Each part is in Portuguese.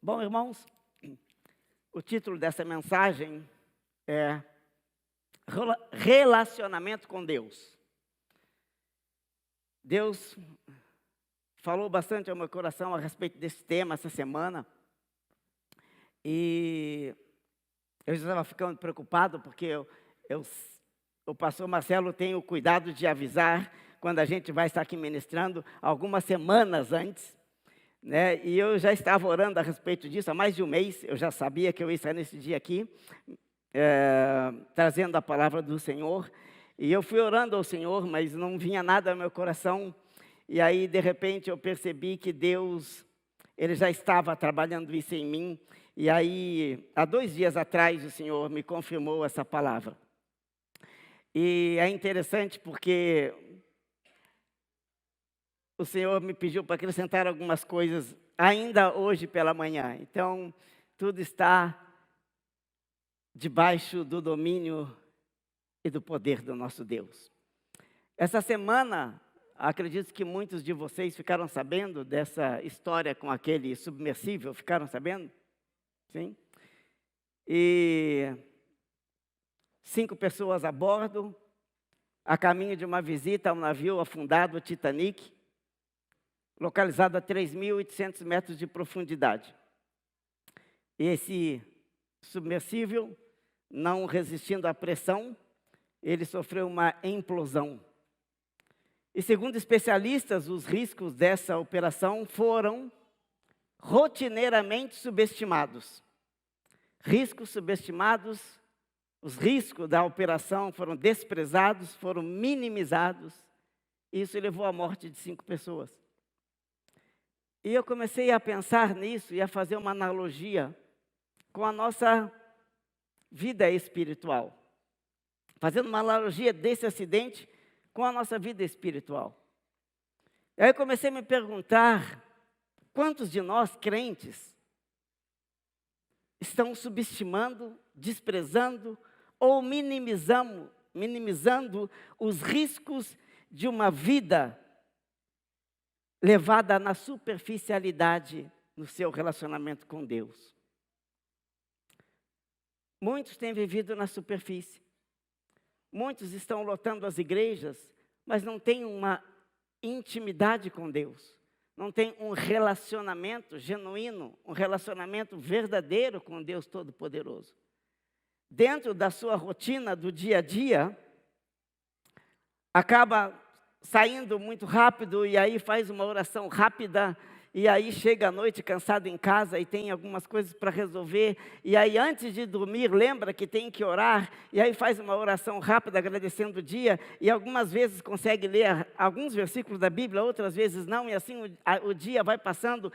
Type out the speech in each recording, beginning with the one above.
Bom, irmãos, o título dessa mensagem é Relacionamento com Deus. Deus falou bastante ao meu coração a respeito desse tema essa semana. E eu já estava ficando preocupado porque o pastor Marcelo tem o cuidado de avisar quando a gente vai estar aqui ministrando algumas semanas antes, né? E eu já estava orando a respeito disso há mais de um mês. Eu já sabia que eu ia estar nesse dia aqui, trazendo a palavra do Senhor. E eu fui orando ao Senhor, mas não vinha nada ao meu coração. E aí, de repente, eu percebi que Deus, Ele já estava trabalhando isso em mim. E aí, há 2 dias atrás, o Senhor me confirmou essa palavra. E é interessante porque o Senhor me pediu para acrescentar algumas coisas ainda hoje pela manhã. Então, tudo está debaixo do domínio e do poder do nosso Deus. Essa semana, acredito que muitos de vocês ficaram sabendo dessa história com aquele submersível. Ficaram sabendo? Sim? E 5 pessoas a bordo, a caminho de uma visita a um navio afundado, o Titanic, localizado a 3.800 metros de profundidade. Esse submersível, não resistindo à pressão, ele sofreu uma implosão. E segundo especialistas, os riscos dessa operação foram rotineiramente subestimados. Riscos subestimados, os riscos da operação foram desprezados, foram minimizados. Isso levou à morte de 5 pessoas. E eu comecei a pensar nisso e a fazer uma analogia com a nossa vida espiritual. Fazendo uma analogia desse acidente com a nossa vida espiritual. E aí eu comecei a me perguntar, quantos de nós crentes estão subestimando, desprezando ou minimizando os riscos de uma vida levada na superficialidade no seu relacionamento com Deus? Muitos têm vivido na superfície. Muitos estão lotando as igrejas, mas não têm uma intimidade com Deus. Não têm um relacionamento genuíno, um relacionamento verdadeiro com Deus Todo-Poderoso. Dentro da sua rotina do dia a dia, acaba saindo muito rápido e aí faz uma oração rápida, e aí chega à noite cansado em casa e tem algumas coisas para resolver, e aí antes de dormir lembra que tem que orar, e aí faz uma oração rápida agradecendo o dia, e algumas vezes consegue ler alguns versículos da Bíblia, outras vezes não, e assim o dia vai passando,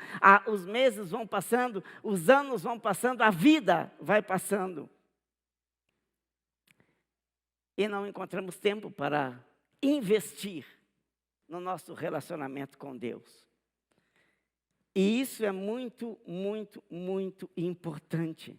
os meses vão passando, os anos vão passando, a vida vai passando. E não encontramos tempo para investir no nosso relacionamento com Deus. E isso é muito, muito, muito importante.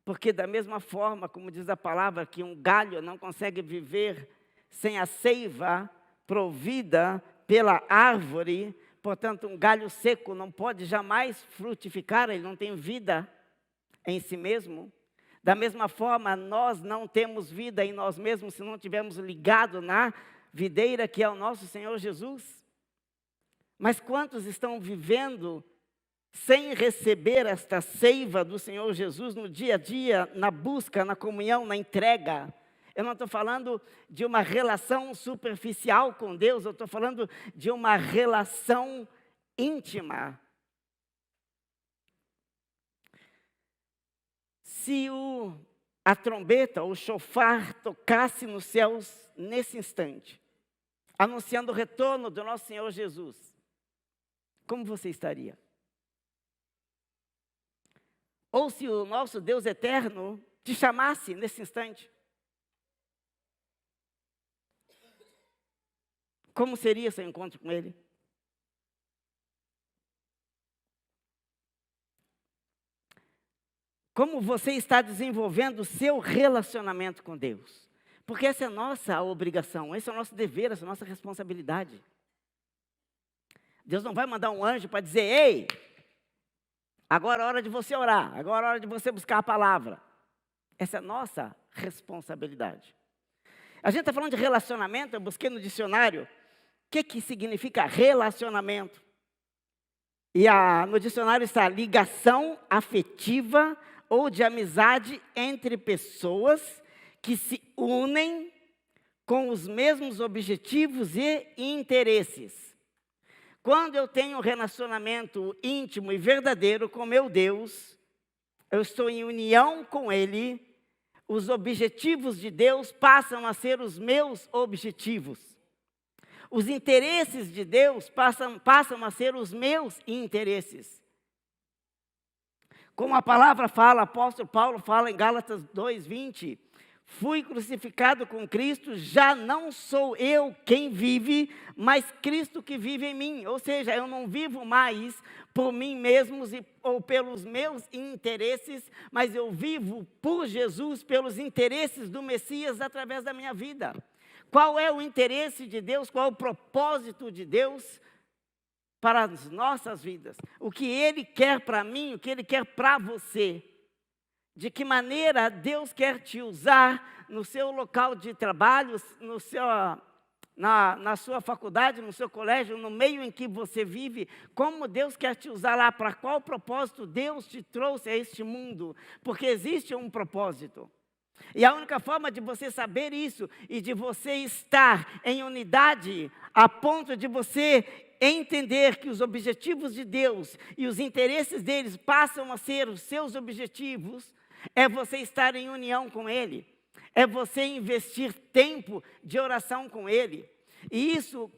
Porque da mesma forma, como diz a palavra, que um galho não consegue viver sem a seiva provida pela árvore, portanto, um galho seco não pode jamais frutificar, ele não tem vida em si mesmo. Da mesma forma, nós não temos vida em nós mesmos se não tivermos ligado na videira que é o nosso Senhor Jesus. Mas quantos estão vivendo sem receber esta seiva do Senhor Jesus no dia a dia, na busca, na comunhão, na entrega? Eu não estou falando de uma relação superficial com Deus, eu estou falando de uma relação íntima. Se a trombeta, o chofar, tocasse nos céus nesse instante, anunciando o retorno do nosso Senhor Jesus, como você estaria? Ou se o nosso Deus eterno te chamasse nesse instante, como seria seu encontro com Ele? Como você está desenvolvendo o seu relacionamento com Deus? Porque essa é a nossa obrigação, esse é o nosso dever, essa é a nossa responsabilidade. Deus não vai mandar um anjo para dizer, ei, agora é hora de você orar, agora é hora de você buscar a palavra. Essa é a nossa responsabilidade. A gente está falando de relacionamento, eu busquei no dicionário, o que significa relacionamento? E no dicionário está ligação afetiva ou de amizade entre pessoas que se unem com os mesmos objetivos e interesses. Quando eu tenho um relacionamento íntimo e verdadeiro com meu Deus, eu estou em união com Ele, os objetivos de Deus passam a ser os meus objetivos. Os interesses de Deus passam a ser os meus interesses. Como a palavra fala, o apóstolo Paulo fala em Gálatas 2:20, fui crucificado com Cristo, já não sou eu quem vive, mas Cristo que vive em mim. Ou seja, eu não vivo mais por mim mesmo ou pelos meus interesses, mas eu vivo por Jesus, pelos interesses do Messias através da minha vida. Qual é o interesse de Deus? Qual é o propósito de Deus para as nossas vidas? O que Ele quer para mim, o que Ele quer para você? De que maneira Deus quer te usar no seu local de trabalho, na sua faculdade, no seu colégio, no meio em que você vive? Como Deus quer te usar lá? Para qual propósito Deus te trouxe a este mundo? Porque existe um propósito. E a única forma de você saber isso e de você estar em unidade a ponto de você entender que os objetivos de Deus e os interesses deles passam a ser os seus objetivos, é você estar em união com Ele, é você investir tempo de oração com Ele. E isso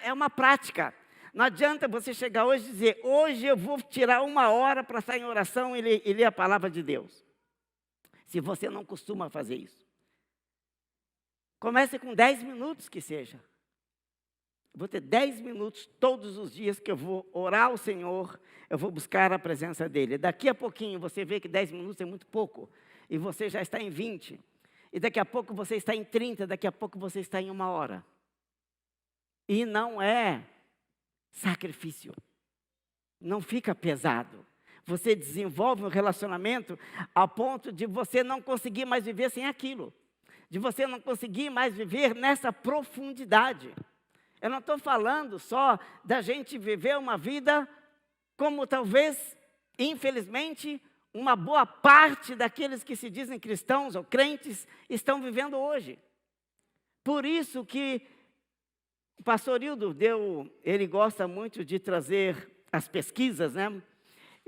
é uma prática. Não adianta você chegar hoje e dizer, hoje eu vou tirar 1 hora para estar em oração e ler a palavra de Deus. Se você não costuma fazer isso. Comece com 10 minutos que seja. Vou ter 10 minutos todos os dias que eu vou orar ao Senhor, eu vou buscar a presença dEle. Daqui a pouquinho você vê que 10 minutos é muito pouco, e você já está em 20. E daqui a pouco você está em 30, daqui a pouco você está em 1 hora. E não é sacrifício. Não fica pesado. Você desenvolve um relacionamento ao ponto de você não conseguir mais viver sem aquilo. De você não conseguir mais viver nessa profundidade. Eu não estou falando só da gente viver uma vida como talvez, infelizmente, uma boa parte daqueles que se dizem cristãos ou crentes estão vivendo hoje. Por isso que o pastor Hildo ele gosta muito de trazer as pesquisas, né?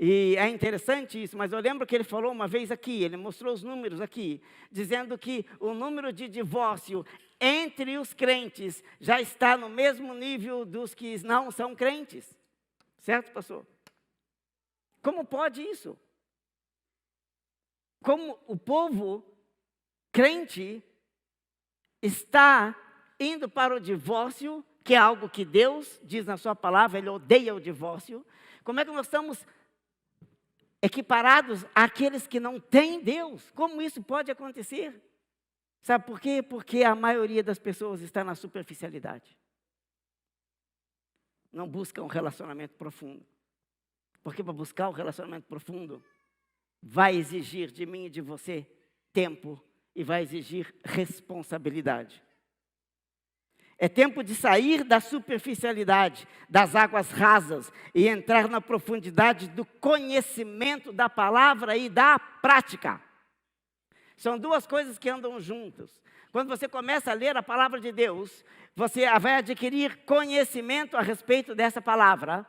E é interessante isso, mas eu lembro que ele falou uma vez aqui, ele mostrou os números aqui, dizendo que o número de divórcio entre os crentes já está no mesmo nível dos que não são crentes. Certo, pastor? Como pode isso? Como o povo crente está indo para o divórcio, que é algo que Deus diz na sua palavra, Ele odeia o divórcio. Como é que nós estamos equiparados àqueles que não têm Deus? Como isso pode acontecer? Sabe por quê? Porque a maioria das pessoas está na superficialidade. Não busca um relacionamento profundo. Porque para buscar um relacionamento profundo, vai exigir de mim e de você tempo e vai exigir responsabilidade. É tempo de sair da superficialidade, das águas rasas e entrar na profundidade do conhecimento da palavra e da prática. São duas coisas que andam juntas. Quando você começa a ler a palavra de Deus, você vai adquirir conhecimento a respeito dessa palavra,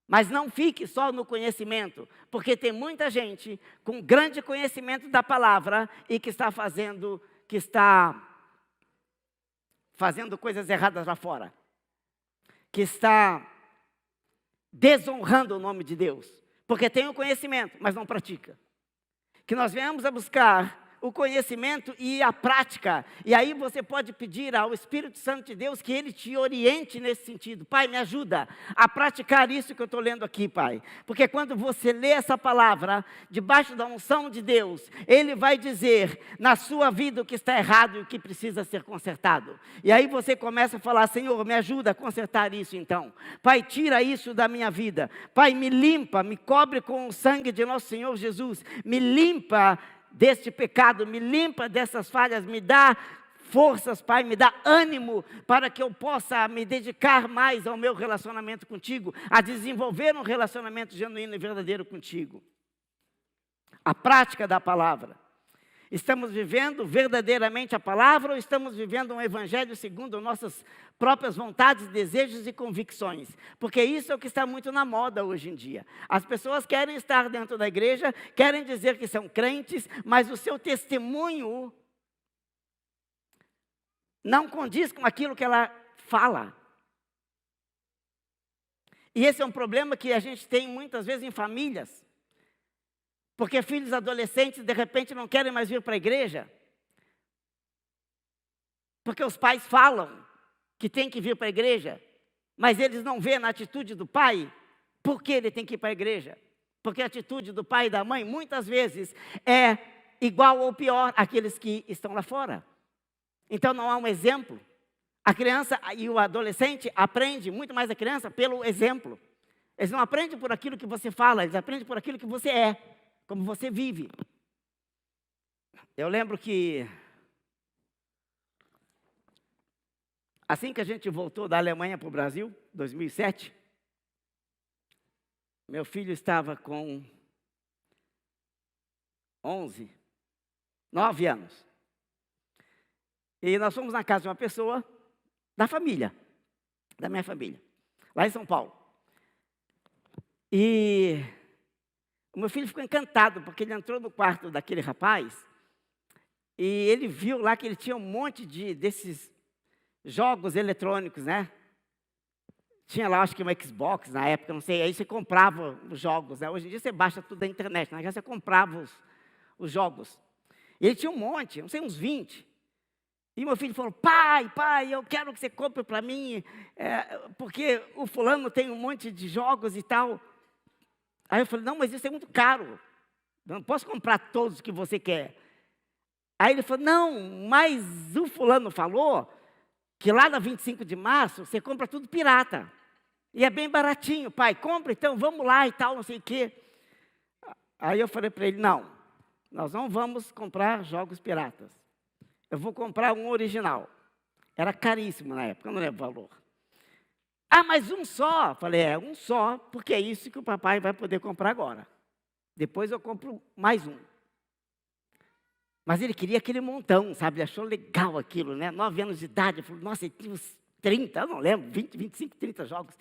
mas não fique só no conhecimento, porque tem muita gente com grande conhecimento da palavra e que está fazendo coisas erradas lá fora, que está desonrando o nome de Deus, porque tem o conhecimento, mas não pratica. Que nós venhamos a buscar o conhecimento e a prática. E aí você pode pedir ao Espírito Santo de Deus que Ele te oriente nesse sentido. Pai, me ajuda a praticar isso que eu estou lendo aqui, Pai. Porque quando você lê essa palavra, debaixo da unção de Deus, Ele vai dizer na sua vida o que está errado e o que precisa ser consertado. E aí você começa a falar, Senhor, me ajuda a consertar isso então. Pai, tira isso da minha vida. Pai, me limpa, me cobre com o sangue de nosso Senhor Jesus. Me limpa deste pecado, me limpa dessas falhas, me dá forças, Pai, me dá ânimo para que eu possa me dedicar mais ao meu relacionamento contigo, a desenvolver um relacionamento genuíno e verdadeiro contigo. A prática da palavra. Estamos vivendo verdadeiramente a palavra ou estamos vivendo um evangelho segundo nossas próprias vontades, desejos e convicções? Porque isso é o que está muito na moda hoje em dia. As pessoas querem estar dentro da igreja, querem dizer que são crentes, mas o seu testemunho não condiz com aquilo que ela fala. E esse é um problema que a gente tem muitas vezes em famílias. Porque filhos adolescentes, de repente, não querem mais vir para a igreja. Porque os pais falam que tem que vir para a igreja, mas eles não vêem na atitude do pai por que ele tem que ir para a igreja. Porque a atitude do pai e da mãe, muitas vezes, é igual ou pior àqueles que estão lá fora. Então, não há um exemplo. A criança e o adolescente aprendem, muito mais a criança, pelo exemplo. Eles não aprendem por aquilo que você fala, eles aprendem por aquilo que você é. Como você vive. Eu lembro que, assim que a gente voltou da Alemanha para o Brasil, 2007, meu filho estava com 9 anos. E nós fomos na casa de uma pessoa da família, da minha família, lá em São Paulo. E o meu filho ficou encantado, porque ele entrou no quarto daquele rapaz e ele viu lá que ele tinha um monte desses jogos eletrônicos, né? Tinha lá, acho que uma Xbox na época, não sei, aí você comprava os jogos, né? Hoje em dia você baixa tudo da internet, na época você comprava os jogos. E ele tinha um monte, não sei, uns 20. E meu filho falou, pai, eu quero que você compre para mim, porque o fulano tem um monte de jogos e tal. Aí eu falei, não, mas isso é muito caro. Eu não posso comprar todos que você quer. Aí ele falou, não, mas o fulano falou que lá na 25 de março você compra tudo pirata. E é bem baratinho, pai, compra então, vamos lá e tal, não sei o quê. Aí eu falei para ele, não, nós não vamos comprar jogos piratas. Eu vou comprar um original. Era caríssimo na época, eu não lembro o valor. Ah, mas um só? Falei, um só, porque é isso que o papai vai poder comprar agora. Depois eu compro mais um. Mas ele queria aquele montão, sabe? Ele achou legal aquilo, né? 9 anos de idade. Eu falei, nossa, ele tinha uns 30, eu não lembro, 20, 25, 30 jogos.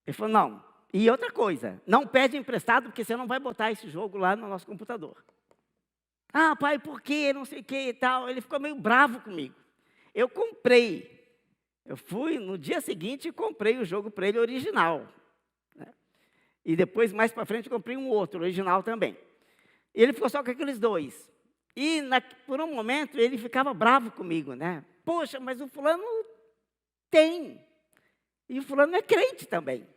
Ele falou, não. E outra coisa, não pede emprestado, porque você não vai botar esse jogo lá no nosso computador. Ah, pai, por quê? Não sei o quê e tal. Ele ficou meio bravo comigo. Eu comprei. Eu fui no dia seguinte e comprei o jogo para ele original. Né? E depois, mais para frente, comprei um outro, original também. E ele ficou só com aqueles 2. E por um momento ele ficava bravo comigo, né? Poxa, mas o fulano tem. E o fulano é crente também.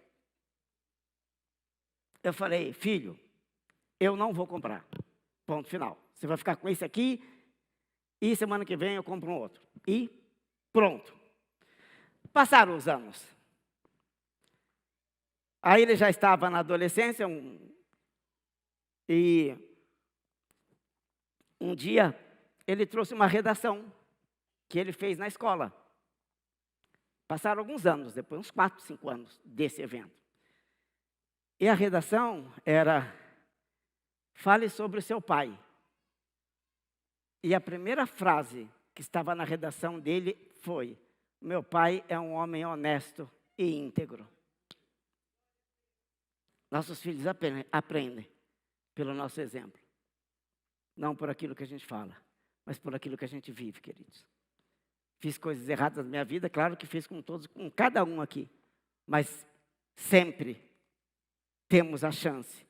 Eu falei, filho, eu não vou comprar. Ponto final. Você vai ficar com esse aqui e semana que vem eu compro um outro. E pronto. Passaram os anos. Aí ele já estava na adolescência e um dia ele trouxe uma redação que ele fez na escola. Passaram alguns anos, depois uns 4, 5 anos desse evento. E a redação era, fale sobre o seu pai. E a primeira frase que estava na redação dele foi, meu pai é um homem honesto e íntegro. Nossos filhos aprendem pelo nosso exemplo. Não por aquilo que a gente fala, mas por aquilo que a gente vive, queridos. Fiz coisas erradas na minha vida, claro que fiz com todos, com cada um aqui. Mas sempre temos a chance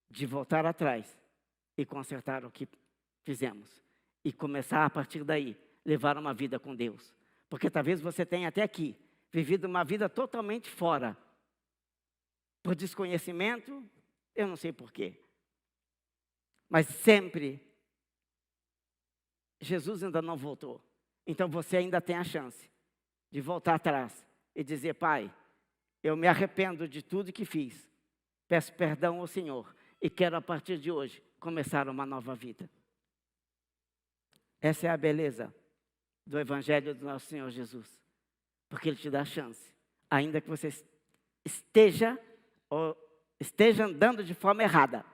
de voltar atrás e consertar o que fizemos. E começar a partir daí, levar uma vida com Deus. Porque talvez você tenha até aqui vivido uma vida totalmente fora. Por desconhecimento, eu não sei porquê. Mas sempre, Jesus ainda não voltou. Então você ainda tem a chance de voltar atrás e dizer: Pai, eu me arrependo de tudo que fiz. Peço perdão ao Senhor e quero a partir de hoje começar uma nova vida. Essa é a beleza do Evangelho do nosso Senhor Jesus. Porque Ele te dá a chance, ainda que você esteja andando de forma errada,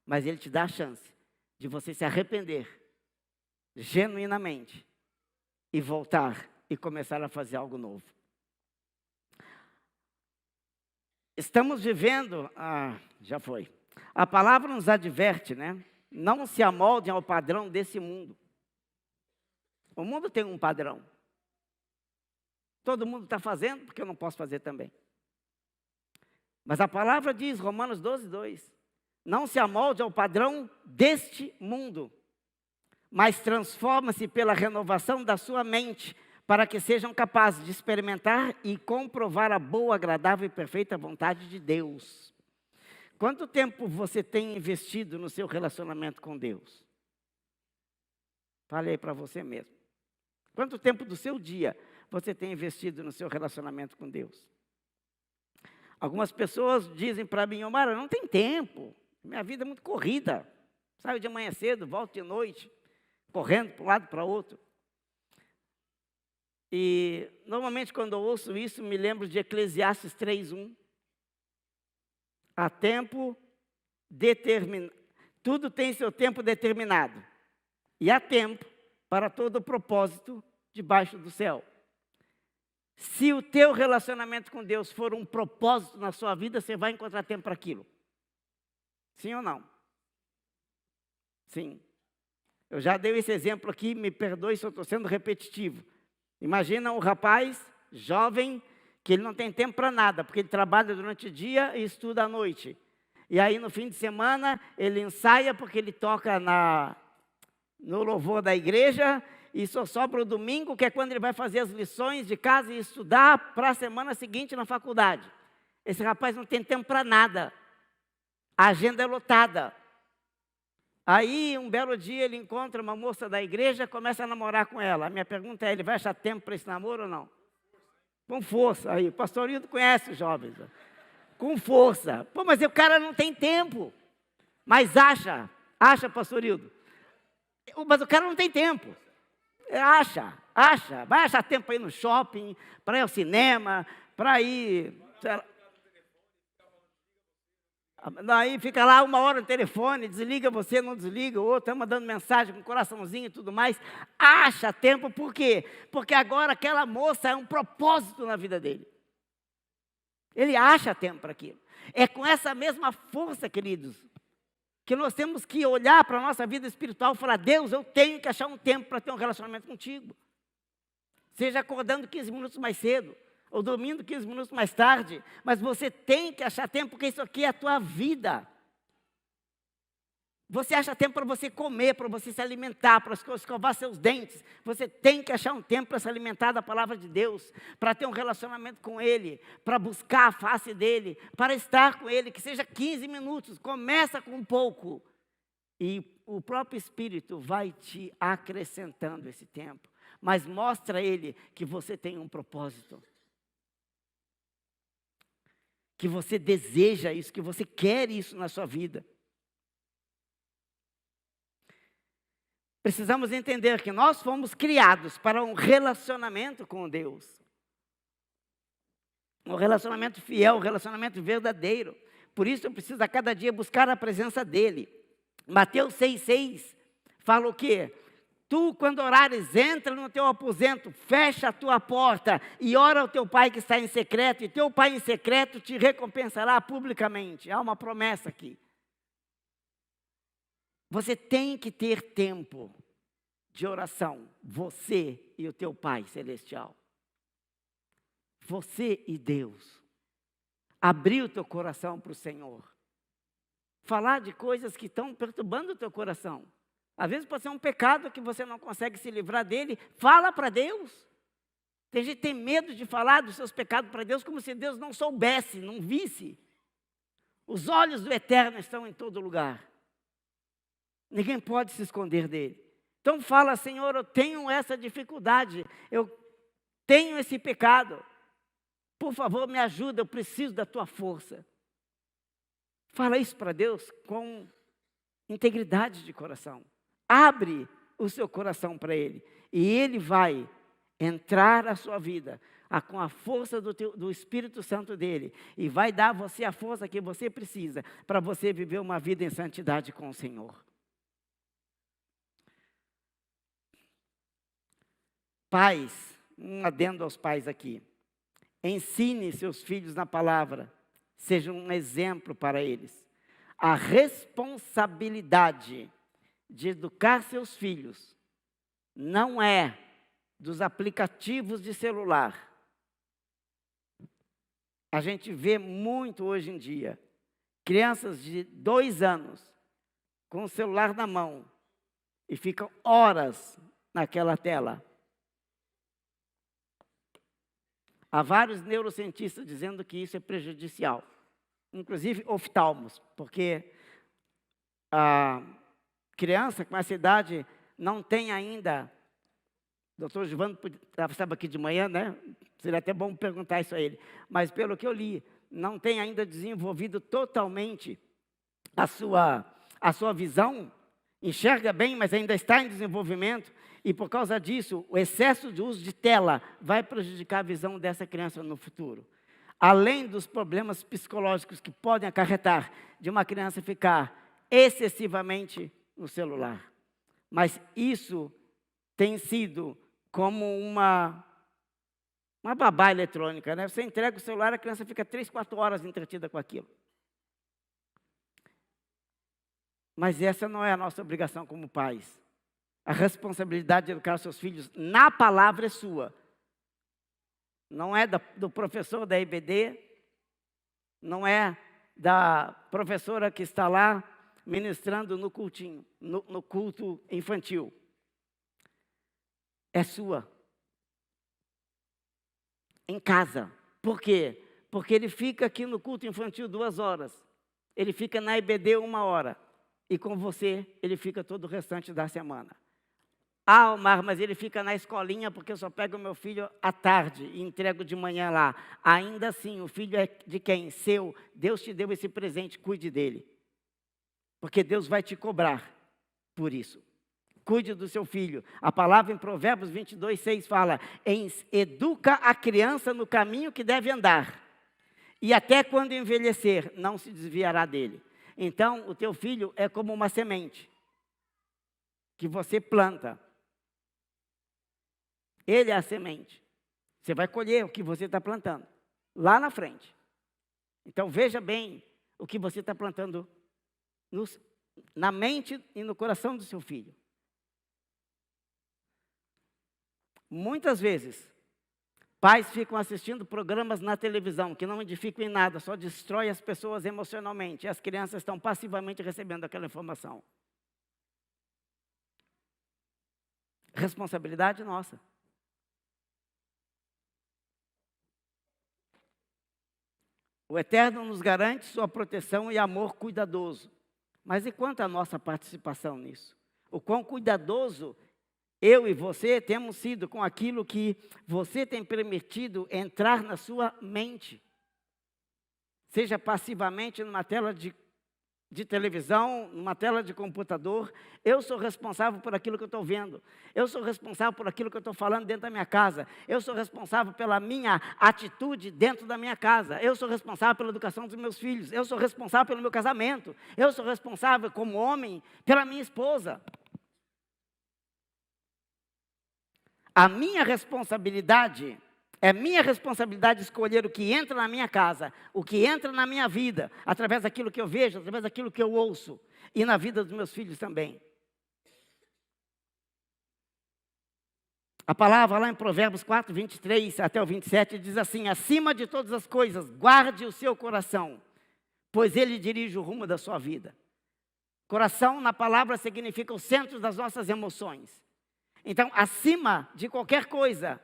mas Ele te dá a chance de você se arrepender genuinamente e voltar e começar a fazer algo novo. Estamos vivendo, já foi. A palavra nos adverte, né? Não se amoldem ao padrão desse mundo. O mundo tem um padrão. Todo mundo está fazendo, porque eu não posso fazer também. Mas a palavra diz, Romanos 12:2, não se amolde ao padrão deste mundo, mas transforma-se pela renovação da sua mente, para que sejam capazes de experimentar e comprovar a boa, agradável e perfeita vontade de Deus. Quanto tempo você tem investido no seu relacionamento com Deus? Fale aí para você mesmo. Quanto tempo do seu dia você tem investido no seu relacionamento com Deus? Algumas pessoas dizem para mim: Omar, eu não tenho tempo, minha vida é muito corrida. Saio de manhã cedo, volto de noite, correndo para um lado e para o outro. E normalmente quando eu ouço isso, me lembro de Eclesiastes 3:1. Há tempo determinado, tudo tem seu tempo determinado. E há tempo para todo o propósito debaixo do céu. Se o teu relacionamento com Deus for um propósito na sua vida, você vai encontrar tempo para aquilo. Sim ou não? Sim. Eu já dei esse exemplo aqui, me perdoe se eu estou sendo repetitivo. Imagina um rapaz jovem que ele não tem tempo para nada, porque ele trabalha durante o dia e estuda à noite. E aí no fim de semana ele ensaia porque ele toca no louvor da igreja e só sobra o domingo, que é quando ele vai fazer as lições de casa e estudar para a semana seguinte na faculdade. Esse rapaz não tem tempo para nada. A agenda é lotada. Aí, um belo dia, ele encontra uma moça da igreja, começa a namorar com ela. A minha pergunta é, ele vai achar tempo para esse namoro ou não? Com força. Aí, o pastor Hildo conhece os jovens. Com força. Pô, mas o cara não tem tempo. Mas acha, pastor Hildo. Mas o cara não tem tempo. Acha. Vai achar tempo para ir no shopping, para ir ao cinema, para ir... Daí fica lá 1 hora no telefone, desliga você, não desliga, o outro está mandando mensagem com coraçãozinho e tudo mais. Acha tempo, por quê? Porque agora aquela moça é um propósito na vida dele. Ele acha tempo para aquilo. É com essa mesma força, queridos, que nós temos que olhar para a nossa vida espiritual e falar: Deus, eu tenho que achar um tempo para ter um relacionamento contigo. Seja acordando 15 minutos mais cedo, ou dormindo 15 minutos mais tarde, mas você tem que achar tempo, porque isso aqui é a tua vida. Você acha tempo para você comer, para você se alimentar, para escovar seus dentes. Você tem que achar um tempo para se alimentar da palavra de Deus, para ter um relacionamento com Ele, para buscar a face dEle, para estar com Ele, que seja 15 minutos, começa com um pouco. E o próprio Espírito vai te acrescentando esse tempo, mas mostra a Ele que você tem um propósito. Que você deseja isso, que você quer isso na sua vida. Precisamos entender que nós fomos criados para um relacionamento com Deus. Um relacionamento fiel, um relacionamento verdadeiro. Por isso eu preciso a cada dia buscar a presença dEle. Mateus 6,6 fala o quê? Tu, quando orares, entra no teu aposento, fecha a tua porta e ora ao teu Pai que está em secreto, e teu Pai em secreto te recompensará publicamente. Há uma promessa aqui. Você tem que ter tempo de oração, você e o teu Pai celestial. Você e Deus. Abrir o teu coração para o Senhor. Falar de coisas que estão perturbando o teu coração. Às vezes pode ser um pecado que você não consegue se livrar dele. Fala para Deus. Tem gente que tem medo de falar dos seus pecados para Deus, como se Deus não soubesse, não visse. Os olhos do Eterno estão em todo lugar. Ninguém pode se esconder dele. Então fala, Senhor, eu tenho essa dificuldade, eu tenho esse pecado. Por favor, me ajuda, eu preciso da tua força. Fala isso para Deus com integridade de coração. Abre o seu coração para Ele. E Ele vai entrar na sua vida com a força do Espírito Santo dEle. E vai dar a você a força que você precisa para você viver uma vida em santidade com o Senhor. Pais, um adendo aos pais aqui. Ensine seus filhos na palavra. Seja um exemplo para eles. A responsabilidade de educar seus filhos não é dos aplicativos de celular. A gente vê muito hoje em dia crianças de 2 anos com o celular na mão e ficam horas naquela tela. Há vários neurocientistas dizendo que isso é prejudicial, inclusive oftalmos, porque a criança com essa idade não tem ainda, o doutor Giovanni estava aqui de manhã, né? Seria até bom perguntar isso a ele, mas pelo que eu li, não tem ainda desenvolvido totalmente a sua visão, enxerga bem, mas ainda está em desenvolvimento, e por causa disso, o excesso de uso de tela vai prejudicar a visão dessa criança no futuro. Além dos problemas psicológicos que podem acarretar de uma criança ficar excessivamente no celular. Mas isso tem sido como uma babá eletrônica, né? Você entrega o celular, a criança fica 3, 4 horas entretida com aquilo. Mas essa não é a nossa obrigação como pais. A responsabilidade de educar seus filhos na palavra é sua. Não é do professor da EBD, não é da professora que está lá ministrando no cultinho, no culto infantil. É sua. Em casa. Por quê? Porque ele fica aqui no culto infantil 2 horas. Ele fica na EBD 1 hora. E com você, ele fica todo o restante da semana. Ah, Omar, mas ele fica na escolinha porque eu só pego o meu filho à tarde e entrego de manhã lá. Ainda assim, o filho é de quem? Seu. Deus te deu esse presente, cuide dele. Porque Deus vai te cobrar por isso. Cuide do seu filho. A palavra em Provérbios 22:6 fala: educa a criança no caminho que deve andar, e até quando envelhecer, não se desviará dele. Então, o teu filho é como uma semente que você planta. Ele é a semente. Você vai colher o que você está plantando lá na frente. Então, veja bem o que você está plantando na mente e no coração do seu filho. Muitas vezes, pais ficam assistindo programas na televisão que não edificam em nada, só destrói as pessoas emocionalmente. E as crianças estão passivamente recebendo aquela informação. Responsabilidade nossa. O Eterno nos garante sua proteção e amor cuidadoso. Mas e quanto à nossa participação nisso? O quão cuidadoso eu e você temos sido com aquilo que você tem permitido entrar na sua mente. Seja passivamente numa tela de televisão, numa tela de computador. Eu sou responsável por aquilo que eu estou vendo. Eu sou responsável por aquilo que eu estou falando dentro da minha casa. Eu sou responsável pela minha atitude dentro da minha casa. Eu sou responsável pela educação dos meus filhos. Eu sou responsável pelo meu casamento. Eu sou responsável como homem pela minha esposa. A minha responsabilidade, é minha responsabilidade escolher o que entra na minha casa, o que entra na minha vida, através daquilo que eu vejo, através daquilo que eu ouço, e na vida dos meus filhos também. A palavra lá em Provérbios 4, 23 até o 27, diz assim: acima de todas as coisas, guarde o seu coração, pois ele dirige o rumo da sua vida. Coração, na palavra, significa o centro das nossas emoções. Então, acima de qualquer coisa,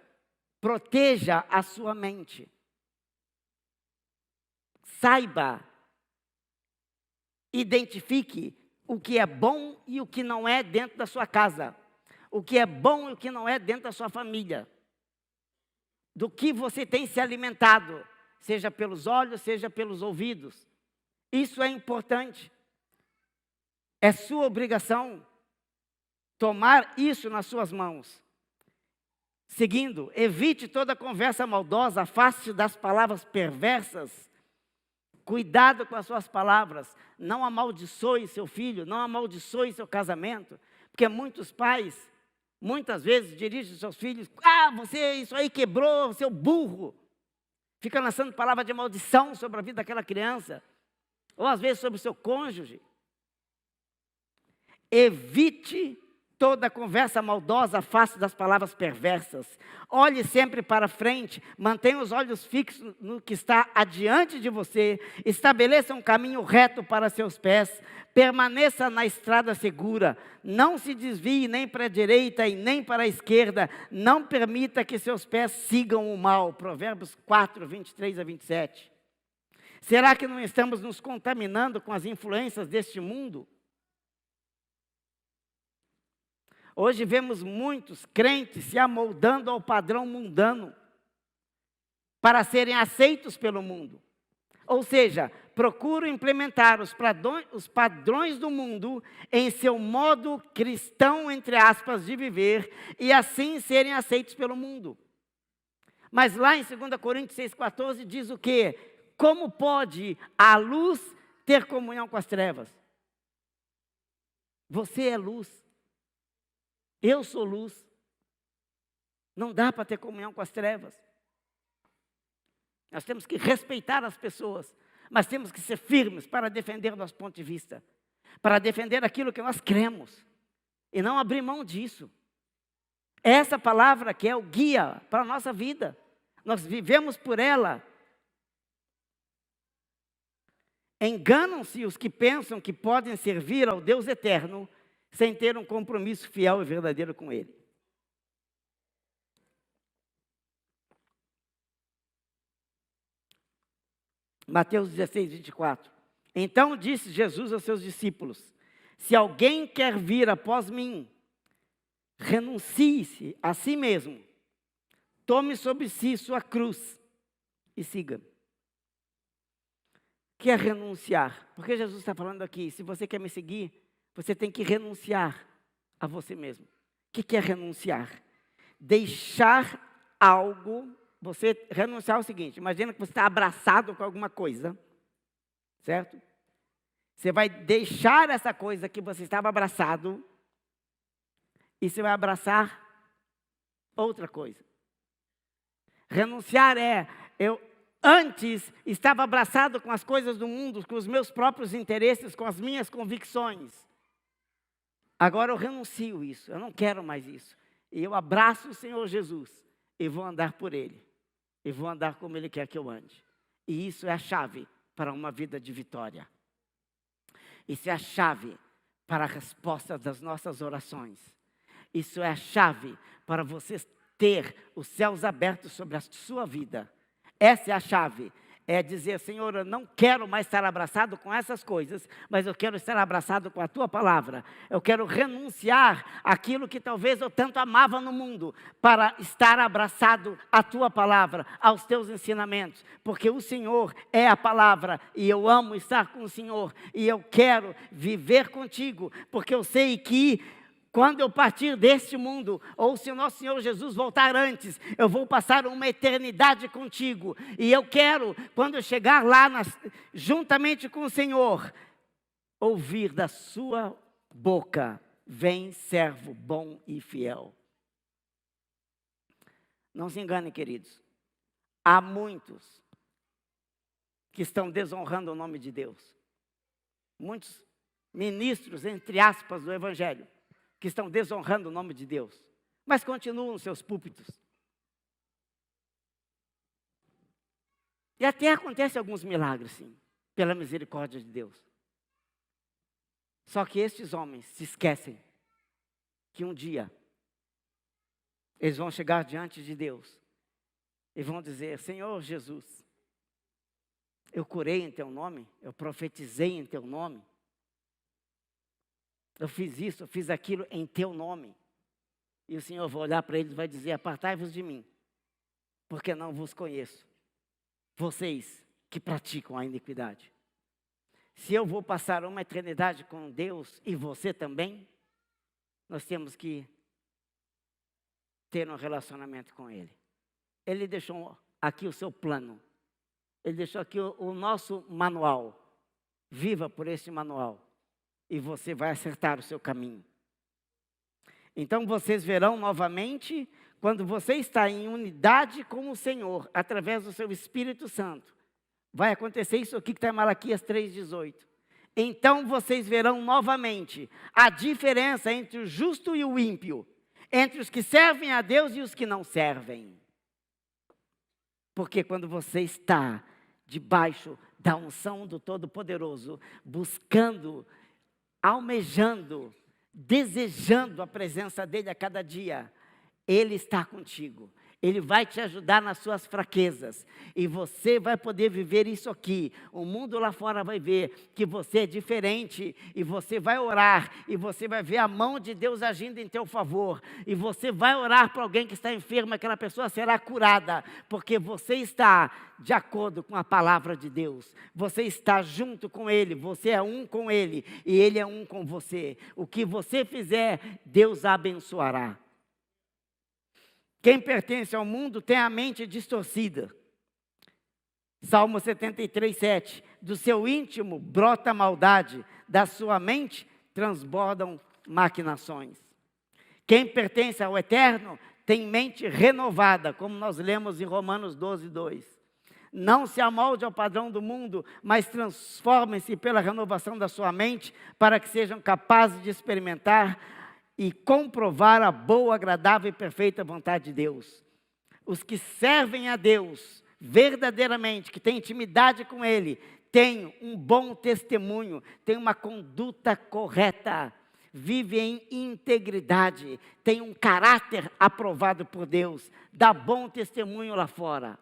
proteja a sua mente. Saiba, identifique o que é bom e o que não é dentro da sua casa. O que é bom e o que não é dentro da sua família. Do que você tem se alimentado, seja pelos olhos, seja pelos ouvidos. Isso é importante. É sua obrigação tomar isso nas suas mãos. Seguindo, evite toda conversa maldosa, afaste das palavras perversas. Cuidado com as suas palavras. Não amaldiçoe seu filho, não amaldiçoe seu casamento. Porque muitos pais, muitas vezes, dirigem seus filhos. Você isso aí quebrou, seu burro. Fica lançando palavra de maldição sobre a vida daquela criança. Ou às vezes sobre o seu cônjuge. Evite toda conversa maldosa, afaste das palavras perversas. Olhe sempre para frente, mantenha os olhos fixos no que está adiante de você. Estabeleça um caminho reto para seus pés. Permaneça na estrada segura. Não se desvie nem para a direita e nem para a esquerda. Não permita que seus pés sigam o mal. Provérbios 4, 23 a 27. Será que não estamos nos contaminando com as influências deste mundo? Hoje vemos muitos crentes se amoldando ao padrão mundano para serem aceitos pelo mundo. Ou seja, procuram implementar os padrões do mundo em seu modo cristão, entre aspas, de viver e assim serem aceitos pelo mundo. Mas lá em 2 Coríntios 6,14 diz o quê? Como pode a luz ter comunhão com as trevas? Você é luz. Eu sou luz. Não dá para ter comunhão com as trevas. Nós temos que respeitar as pessoas, mas temos que ser firmes para defender o nosso ponto de vista, para defender aquilo que nós cremos, e não abrir mão disso. Essa palavra que é o guia para a nossa vida, nós vivemos por ela. Enganam-se os que pensam que podem servir ao Deus eterno, sem ter um compromisso fiel e verdadeiro com Ele. Mateus 16, 24. Então disse Jesus aos seus discípulos: se alguém quer vir após mim, renuncie-se a si mesmo, tome sobre si sua cruz e siga. O que é renunciar? Porque Jesus está falando aqui, se você quer me seguir, você tem que renunciar a você mesmo. O que é renunciar? Deixar algo. Você renunciar é o seguinte: imagina que você está abraçado com alguma coisa, certo? Você vai deixar essa coisa que você estava abraçado e você vai abraçar outra coisa. Renunciar eu antes estava abraçado com as coisas do mundo, com os meus próprios interesses, com as minhas convicções. Agora eu renuncio isso, eu não quero mais isso. E eu abraço o Senhor Jesus e vou andar por Ele. E vou andar como Ele quer que eu ande. E isso é a chave para uma vida de vitória. Isso é a chave para a resposta das nossas orações. Isso é a chave para você ter os céus abertos sobre a sua vida. Essa é a chave. É dizer: Senhor, eu não quero mais estar abraçado com essas coisas, mas eu quero estar abraçado com a Tua palavra. Eu quero renunciar àquilo que talvez eu tanto amava no mundo, para estar abraçado à Tua palavra, aos Teus ensinamentos. Porque o Senhor é a palavra, e eu amo estar com o Senhor, e eu quero viver contigo, porque eu sei que quando eu partir deste mundo, ou se o nosso Senhor Jesus voltar antes, eu vou passar uma eternidade contigo. E eu quero, quando eu chegar lá, juntamente com o Senhor, ouvir da sua boca: vem, servo bom e fiel. Não se enganem, queridos. Há muitos que estão desonrando o nome de Deus. Muitos ministros, entre aspas, do Evangelho, que estão desonrando o nome de Deus, mas continuam nos seus púlpitos. E até acontecem alguns milagres, sim, pela misericórdia de Deus. Só que estes homens se esquecem que um dia eles vão chegar diante de Deus e vão dizer: Senhor Jesus, eu curei em teu nome, eu profetizei em teu nome, eu fiz isso, eu fiz aquilo em teu nome. E o Senhor vai olhar para eles e vai dizer: apartai-vos de mim, porque não vos conheço, vocês que praticam a iniquidade. Se eu vou passar uma eternidade com Deus e você também, nós temos que ter um relacionamento com Ele. Ele deixou aqui o seu plano. Ele deixou aqui o nosso manual. Viva por esse manual e você vai acertar o seu caminho. Então vocês verão novamente, quando você está em unidade com o Senhor, através do seu Espírito Santo, vai acontecer isso aqui que está em Malaquias 3,18. Então vocês verão novamente a diferença entre o justo e o ímpio, entre os que servem a Deus e os que não servem. Porque quando você está debaixo da unção do Todo-Poderoso, buscando, almejando, desejando a presença dEle a cada dia, Ele está contigo. Ele vai te ajudar nas suas fraquezas. E você vai poder viver isso aqui. O mundo lá fora vai ver que você é diferente. E você vai orar. E você vai ver a mão de Deus agindo em teu favor. E você vai orar para alguém que está enfermo. Aquela pessoa será curada. Porque você está de acordo com a palavra de Deus. Você está junto com Ele. Você é um com Ele. E Ele é um com você. O que você fizer, Deus abençoará. Quem pertence ao mundo tem a mente distorcida. Salmo 73:7. Do seu íntimo brota maldade, da sua mente transbordam maquinações. Quem pertence ao eterno tem mente renovada, como nós lemos em Romanos 12:2. Não se amolde ao padrão do mundo, mas transformem-se pela renovação da sua mente, para que sejam capazes de experimentar e comprovar a boa, agradável e perfeita vontade de Deus. Os que servem a Deus verdadeiramente, que têm intimidade com Ele, têm um bom testemunho, têm uma conduta correta, vivem em integridade, têm um caráter aprovado por Deus, dá bom testemunho lá fora.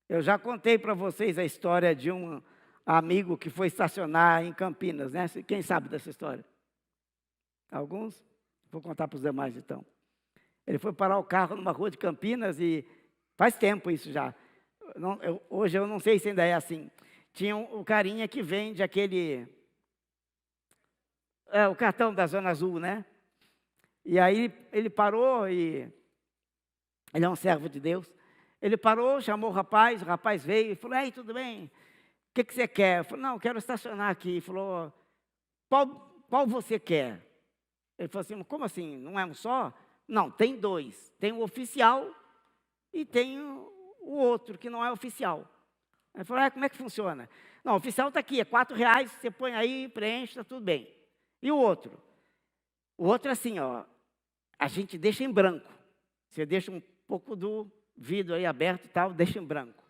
Eu já contei para vocês a história de um amigo que foi estacionar em Campinas, né? Quem sabe dessa história? Alguns? Vou contar para os demais então. Ele foi parar o carro numa rua de Campinas e faz tempo isso já. Hoje eu não sei se ainda é assim. Tinha o carinha que vende aquele... o cartão da Zona Azul, né? E aí ele parou e... Ele é um servo de Deus. Ele parou, chamou o rapaz veio e falou: ei, tudo bem? O que você quer? Eu falei: não, quero estacionar aqui. Ele falou: qual você quer? Ele falou assim: como assim? Não é um só? Não, tem dois. Tem o oficial e tem o outro, que não é oficial. Ele falou: como é que funciona? Não, o oficial está aqui, é R$4, você põe aí, preenche, está tudo bem. E o outro? O outro é assim, ó, a gente deixa em branco. Você deixa um pouco do vidro aí aberto e tal, deixa em branco.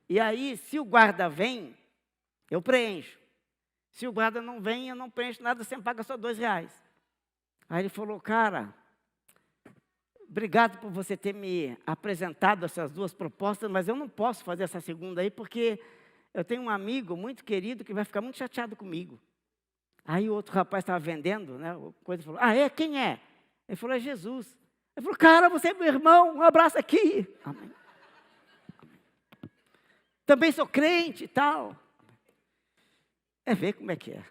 E aí, se o guarda vem, eu preencho. Se o guarda não vem, eu não preencho nada, você me paga só R$2. Aí ele falou: cara, obrigado por você ter me apresentado essas duas propostas, mas eu não posso fazer essa segunda aí, porque eu tenho um amigo muito querido que vai ficar muito chateado comigo. Aí o outro rapaz estava vendendo, né? Coisa, falou: quem é? Ele falou: é Jesus. Ele falou: cara, você é meu irmão, um abraço aqui. Amém. Também sou crente e tal. Ver como é que é.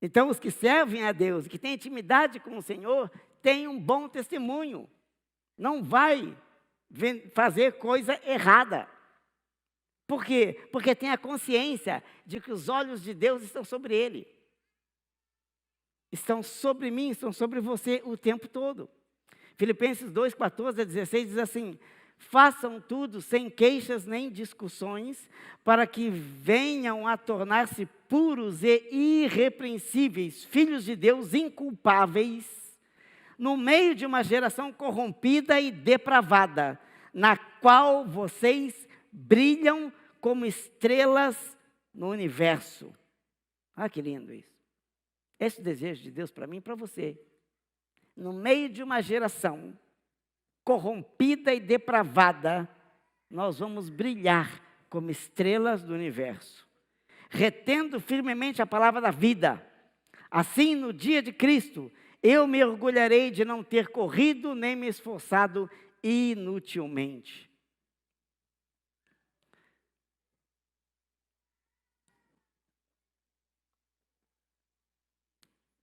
Então, os que servem a Deus, que têm intimidade com o Senhor, têm um bom testemunho. Não vai fazer coisa errada. Por quê? Porque tem a consciência de que os olhos de Deus estão sobre ele. Estão sobre mim, estão sobre você o tempo todo. Filipenses 2:14-16 diz assim: façam tudo sem queixas nem discussões, para que venham a tornar-se puros e irrepreensíveis, filhos de Deus inculpáveis, no meio de uma geração corrompida e depravada, na qual vocês brilham como estrelas no universo. Ah, que lindo isso. Esse é o desejo de Deus para mim e para você. No meio de uma geração corrompida e depravada, nós vamos brilhar como estrelas do universo, retendo firmemente a palavra da vida. Assim, no dia de Cristo, eu me orgulharei de não ter corrido nem me esforçado inutilmente.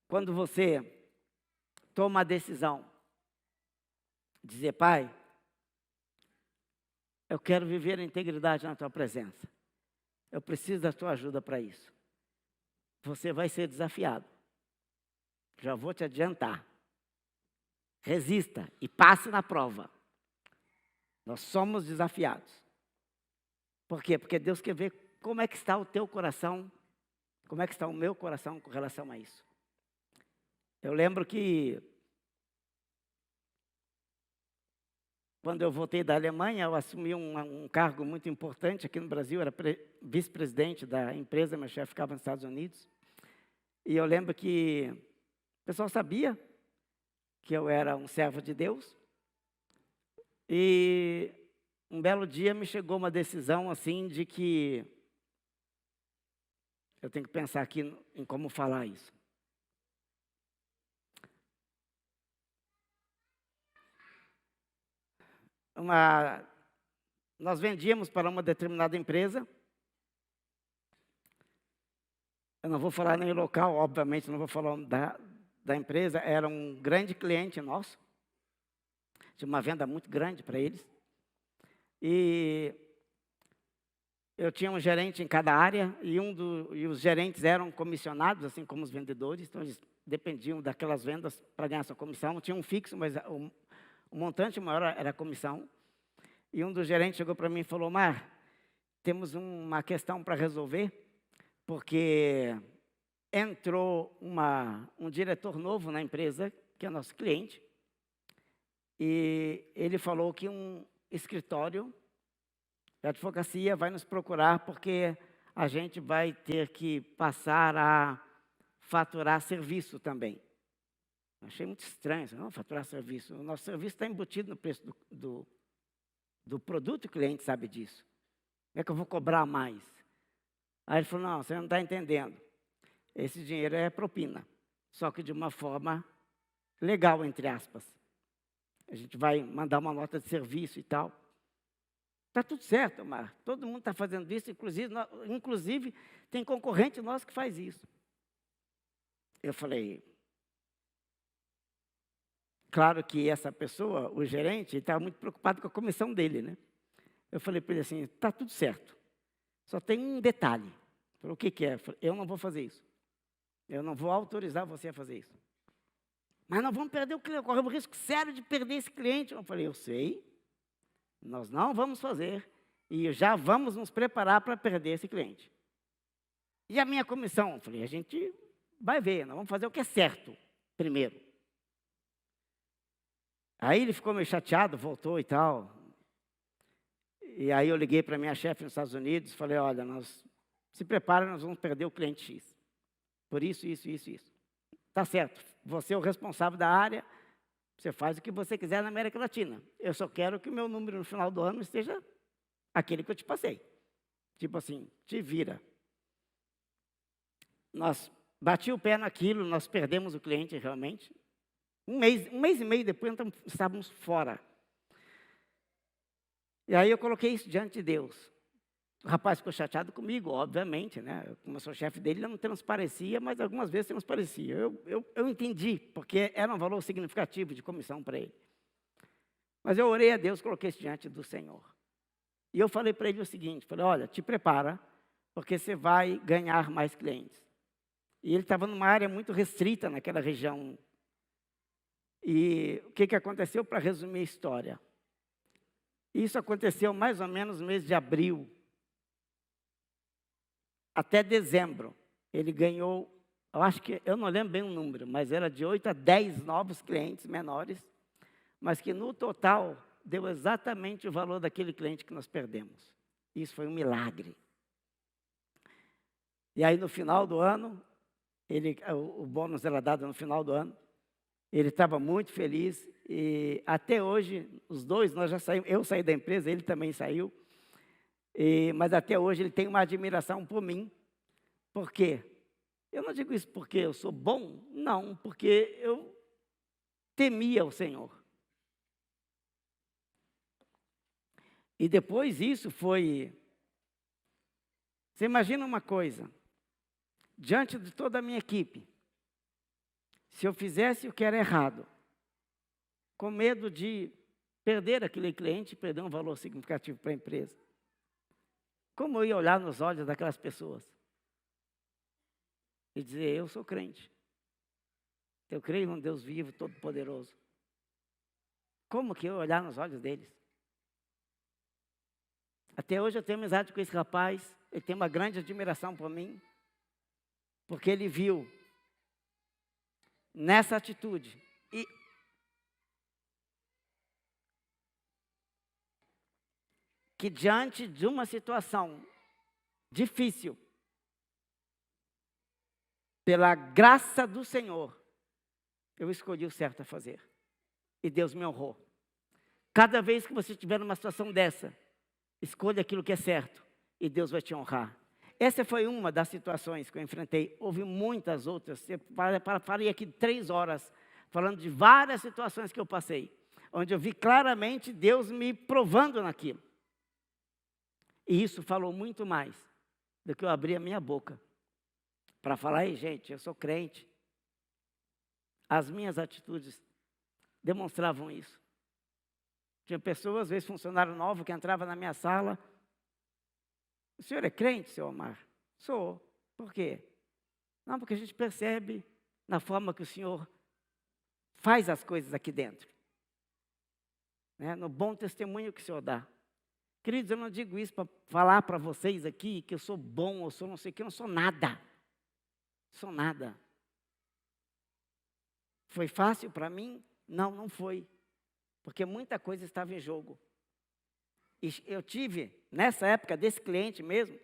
Quando você toma a decisão de dizer, Pai, eu quero viver a integridade na Tua presença. Eu preciso da Tua ajuda para isso. Você vai ser desafiado. Já vou te adiantar. Resista e passe na prova. Nós somos desafiados. Por quê? Porque Deus quer ver como é que está o teu coração, como é que está o meu coração com relação a isso. Eu lembro que quando eu voltei da Alemanha, eu assumi um cargo muito importante aqui no Brasil, era vice-presidente da empresa, meu chefe ficava nos Estados Unidos. E eu lembro que o pessoal sabia que eu era um servo de Deus. E um belo dia me chegou uma decisão assim de que eu tenho que pensar aqui em como falar isso. Nós vendíamos para uma determinada empresa. Eu não vou falar nem o local, obviamente, não vou falar da empresa. Era um grande cliente nosso. Tinha uma venda muito grande para eles. E eu tinha um gerente em cada área e os gerentes eram comissionados, assim como os vendedores. Então, eles dependiam daquelas vendas para ganhar sua comissão. Tinha um fixo, mas o montante maior era a comissão. E um dos gerentes chegou para mim e falou, Mar, temos uma questão para resolver, porque entrou um diretor novo na empresa, que é nosso cliente, e ele falou que um escritório de advocacia vai nos procurar, porque a gente vai ter que passar a faturar serviço também. Achei muito estranho, não faturar serviço. O nosso serviço está embutido no preço do produto, o cliente sabe disso. Como é que eu vou cobrar mais? Aí ele falou, não, você não está entendendo. Esse dinheiro é propina, só que de uma forma legal, entre aspas. A gente vai mandar uma nota de serviço e tal. Está tudo certo, mas todo mundo está fazendo isso, inclusive tem concorrente nosso que faz isso. Eu falei, claro que essa pessoa, o gerente, estava muito preocupado com a comissão dele, né? Eu falei para ele assim, está tudo certo, só tem um detalhe. Ele falou, o que é? Eu falei, eu não vou fazer isso. Eu não vou autorizar você a fazer isso. Mas nós vamos perder o cliente, corremos um risco sério de perder esse cliente. Eu falei, eu sei, nós não vamos fazer e já vamos nos preparar para perder esse cliente. E a minha comissão? Eu falei, a gente vai ver, nós vamos fazer o que é certo primeiro. Aí ele ficou meio chateado, voltou e tal. E aí eu liguei para a minha chefe nos Estados Unidos, falei, olha, se prepara, nós vamos perder o cliente X. Por isso. Tá certo, você é o responsável da área, você faz o que você quiser na América Latina. Eu só quero que o meu número no final do ano esteja aquele que eu te passei. Tipo assim, te vira. Nós bati o pé naquilo, nós perdemos o cliente realmente. Um mês e meio depois, então, estávamos fora. E aí eu coloquei isso diante de Deus. O rapaz ficou chateado comigo, obviamente, né? Como eu sou chefe dele, ele não transparecia, mas algumas vezes transparecia. Eu entendi, porque era um valor significativo de comissão para ele. Mas eu orei a Deus, coloquei isso diante do Senhor. E eu falei para ele o seguinte, falei, olha, te prepara, porque você vai ganhar mais clientes. E ele estava numa área muito restrita naquela região. E o que aconteceu, para resumir a história? Isso aconteceu mais ou menos no mês de abril. Até dezembro, ele ganhou, eu não lembro bem o número, mas era de 8 a 10 novos clientes menores, mas que no total deu exatamente o valor daquele cliente que nós perdemos. Isso foi um milagre. E aí, no final do ano, o bônus era dado no final do ano. Ele estava muito feliz. E até hoje, os dois, nós já saímos. Eu saí da empresa, ele também saiu. Mas até hoje ele tem uma admiração por mim. Por quê? Eu não digo isso porque eu sou bom. Não, porque eu temia o Senhor. E depois isso foi... Você imagina uma coisa. Diante de toda a minha equipe, se eu fizesse o que era errado, com medo de perder aquele cliente, perder um valor significativo para a empresa, como eu ia olhar nos olhos daquelas pessoas e dizer, eu sou crente, eu creio num Deus vivo, todo-poderoso. Como que eu ia olhar nos olhos deles? Até hoje eu tenho amizade com esse rapaz, ele tem uma grande admiração por mim, porque ele viu nessa atitude que diante de uma situação difícil, pela graça do Senhor, eu escolhi o certo a fazer. E Deus me honrou. Cada vez que você estiver numa situação dessa, escolha aquilo que é certo e Deus vai te honrar. Essa foi uma das situações que eu enfrentei. Houve muitas outras. Eu falei aqui 3 horas, falando de várias situações que eu passei, onde eu vi claramente Deus me provando naquilo. E isso falou muito mais do que eu abrir a minha boca para falar, ei gente, eu sou crente. As minhas atitudes demonstravam isso. Tinha pessoas, às vezes funcionário novo, que entrava na minha sala. O senhor é crente, seu Omar? Sou. Por quê? Não, porque a gente percebe na forma que o senhor faz as coisas aqui dentro. Né? No bom testemunho que o senhor dá. Queridos, eu não digo isso para falar para vocês aqui que eu sou bom, ou sou não sei o que, eu não sou nada. Sou nada. Foi fácil para mim? Não, não foi. Porque muita coisa estava em jogo. E eu tive, nessa época desse cliente mesmo,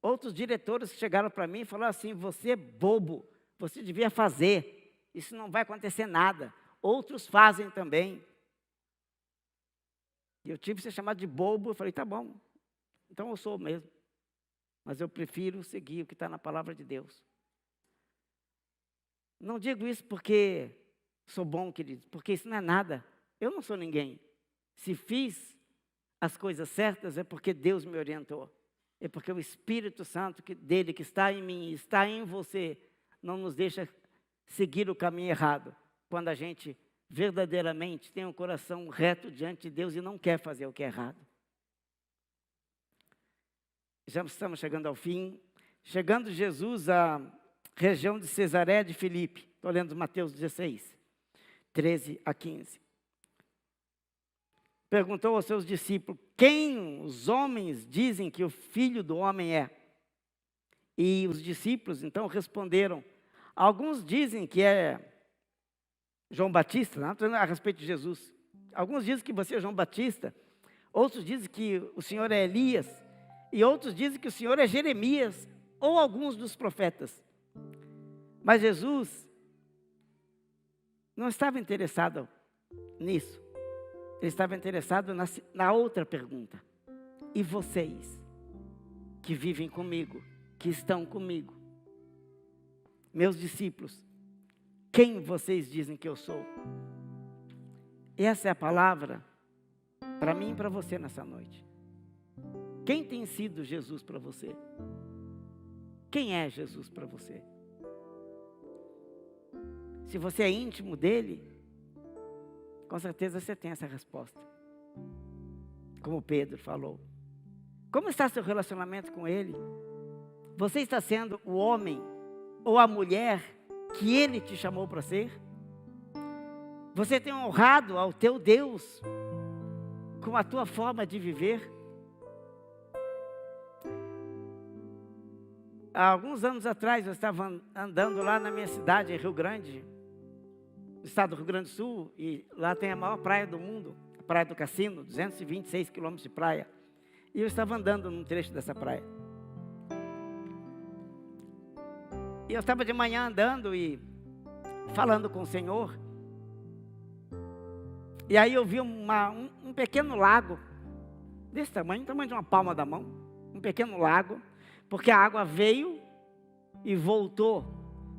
outros diretores que chegaram para mim e falaram assim, você é bobo, você devia fazer, isso não vai acontecer nada. Outros fazem também. E eu tive que ser chamado de bobo, eu falei, tá bom, então eu sou mesmo. Mas eu prefiro seguir o que está na palavra de Deus. Não digo isso porque sou bom, querido, porque isso não é nada. Eu não sou ninguém. Se fiz as coisas certas é porque Deus me orientou. É porque o Espírito Santo dele que está em mim, está em você, não nos deixa seguir o caminho errado. Quando a gente verdadeiramente tem um coração reto diante de Deus e não quer fazer o que é errado. Já estamos chegando ao fim. Chegando Jesus à região de Cesareia de Filipe. Estou lendo Mateus 16, 13 a 15. Perguntou aos seus discípulos, quem os homens dizem que o Filho do Homem é? E os discípulos então responderam, alguns dizem que é João Batista, não estou a respeito de Jesus. Alguns dizem que você é João Batista, outros dizem que o Senhor é Elias, e outros dizem que o Senhor é Jeremias, ou alguns dos profetas. Mas Jesus não estava interessado nisso. Ele estava interessado na outra pergunta. E vocês, que vivem comigo, que estão comigo, meus discípulos, quem vocês dizem que eu sou? Essa é a palavra para mim e para você nessa noite. Quem tem sido Jesus para você? Quem é Jesus para você? Se você é íntimo dele, com certeza você tem essa resposta. Como Pedro falou. Como está seu relacionamento com ele? Você está sendo o homem ou a mulher que ele te chamou para ser? Você tem honrado ao teu Deus com a tua forma de viver? Há alguns anos atrás eu estava andando lá na minha cidade, em Rio Grande, no estado do Rio Grande do Sul, e lá tem a maior praia do mundo, a Praia do Cassino, 226 quilômetros de praia. E eu estava andando num trecho dessa praia. E eu estava de manhã andando e falando com o Senhor. E aí eu vi um pequeno lago, desse tamanho de uma palma da mão. Um pequeno lago, porque a água veio e voltou.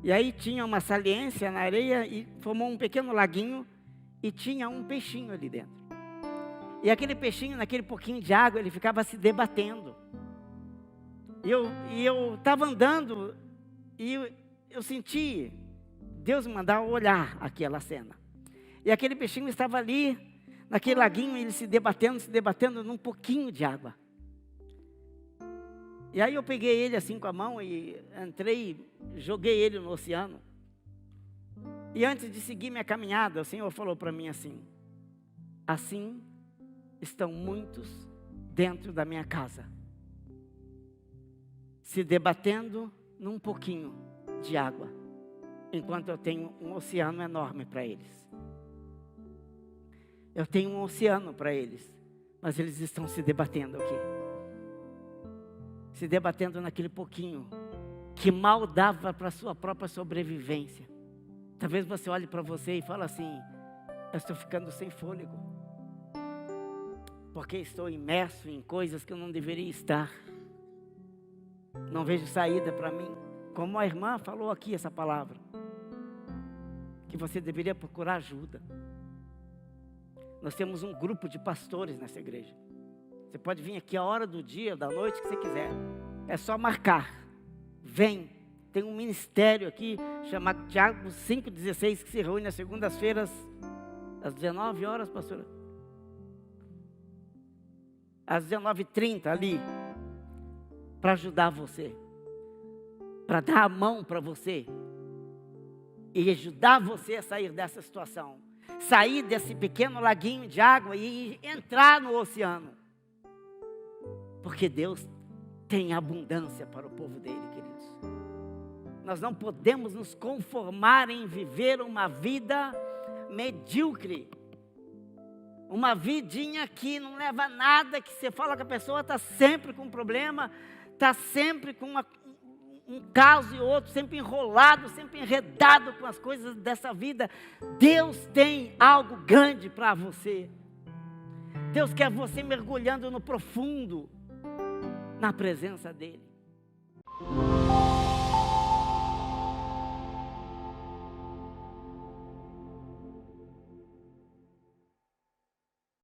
E aí tinha uma saliência na areia e formou um pequeno laguinho e tinha um peixinho ali dentro. E aquele peixinho, naquele pouquinho de água, ele ficava se debatendo. E eu estava andando e eu senti Deus me mandar olhar aquela cena. E aquele peixinho estava ali, naquele laguinho, ele se debatendo num pouquinho de água. E aí eu peguei ele assim com a mão e entrei, joguei ele no oceano. E antes de seguir minha caminhada, o Senhor falou para mim assim: assim estão muitos dentro da minha casa, se debatendo num pouquinho de água, enquanto eu tenho um oceano enorme para eles. Eu tenho um oceano para eles, mas eles estão se debatendo aqui. Se debatendo naquele pouquinho, que mal dava para a sua própria sobrevivência. Talvez você olhe para você e fale assim: eu estou ficando sem fôlego, porque estou imerso em coisas que eu não deveria estar. Não vejo saída para mim. Como a irmã falou aqui essa palavra, que você deveria procurar ajuda. Nós temos um grupo de pastores nessa igreja. Você pode vir aqui a hora do dia, da noite que você quiser. É só marcar. Vem. Tem um ministério aqui chamado Tiago 5,16 que se reúne às segundas-feiras às 19 horas, pastora. Às 19h30 ali. Para ajudar você. Para dar a mão para você. E ajudar você a sair dessa situação. Sair desse pequeno laguinho de água e entrar no oceano. Porque Deus tem abundância para o povo dele, queridos. Nós não podemos nos conformar em viver uma vida medíocre. Uma vidinha que não leva a nada, que você fala que a pessoa está sempre com um problema, está sempre com um caso e outro, sempre enrolado, sempre enredado com as coisas dessa vida. Deus tem algo grande para você. Deus quer você mergulhando no profundo, na presença dEle.